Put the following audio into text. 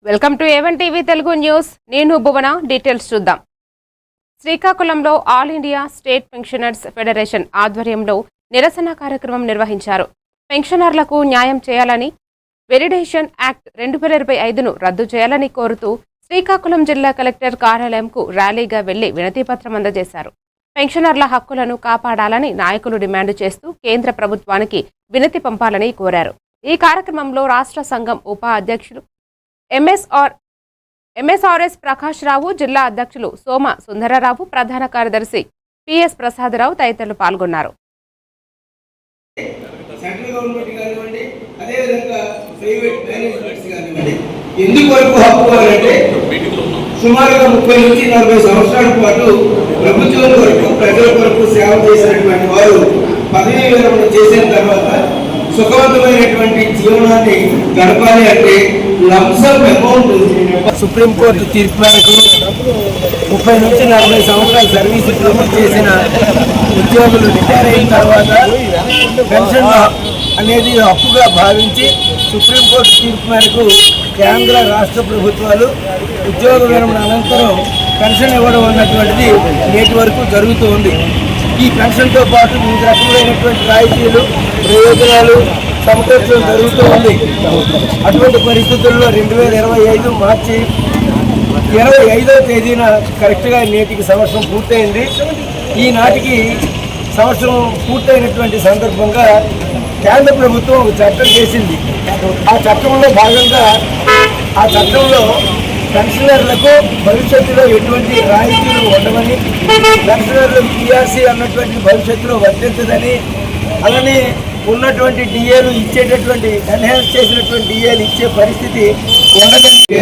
Welcome to A1 TV Telugu news. నేను భువన. Details చూద్దాం. శ్రీకాకుళంలో all India state pensioners federation ఆధ్వర్యంలో నిరసన కార్యక్రమం నిర్వహించారు. పెన్షనర్లకు న్యాయం చేయాలని, వెరిడేషన్ యాక్ట్ 2025ను రద్దు చేయాలని కోరుతూ శ్రీకాకుళం జిల్లా కలెక్టర్ కార్యాలయంకు ర్యాలీగా వెళ్లి వినతిపత్రం అందజేశారు. పెన్షనర్ల హక్కులను కాపాడాలని నాయకులు డిమాండ్ చేస్తూ కేంద్ర ప్రభుత్వానికి వినతి పంపాలని కోరారు. ఈ కార్యక్రమంలో రాష్ట్ర సంఘం ఉప అధ్యక్షులు ఎంఎస్ఆర్ఎస్ ప్రకాష్ రావు, జిల్లా అధ్యక్షులు సోమ సుందరరావు, ప్రధాన కార్యదర్శి పిఎస్ ప్రసాదరావు తదితరులు పాల్గొన్నారు. సుమారుగా 30 నుంచి 40 సంవత్సరాల పాటు ప్రభుత్వం కొరకు ప్రజల కొరకు సేవ చేసినటువంటి వారు పదవీ విరమణ చేసిన తర్వాత సుఖవంతమైనటువంటి జీవనాన్ని గడపాలి అంటే లంసమ్ అమౌంట్ సుప్రీంకోర్టు తీర్పు మేరకు 30 నుంచి 40 సంవత్సరాల సర్వీస్ చేసిన ఉద్యోగులు రిటైర్ అయిన తర్వాత పెన్షన్ అనేది హక్కుగా భావించి సుప్రీంకోర్టు తీర్పు మేరకు కేంద్ర రాష్ట్ర ప్రభుత్వాలు ఉద్యోగ విరమణ అనంతరం పెన్షన్ ఇవ్వడం అన్నటువంటిది నేటి వరకు జరుగుతూ ఉంది. ఈ పెన్షన్తో పాటు వివిధ రకమైనటువంటి రాయితీలు, ప్రయోజనాలు సమకూర్చడం జరుగుతూ ఉంది. అటువంటి పరిస్థితుల్లో 2025 మార్చి 25వ తేదీన కరెక్ట్గా నేటికి సంవత్సరం పూర్తయింది. ఈనాటికి సంవత్సరం పూర్తయినటువంటి సందర్భంగా కేంద్ర ప్రభుత్వం ఒక చట్టం చేసింది. ఆ చట్టంలో భాగంగా ఆ చట్టంలో పెన్షనర్లకు భవిష్యత్తులో ఎటువంటి రాయితీలు ఉండవని, పెన్షనర్లకు పిఆర్సీ అన్నటువంటి భవిష్యత్తులో వర్తించదని, అలానే ఉన్నటువంటి డిఏలు ఇచ్చేటటువంటి ఎన్హాన్స్ చేసినటువంటి డిఏలు ఇచ్చే పరిస్థితి ఉండదని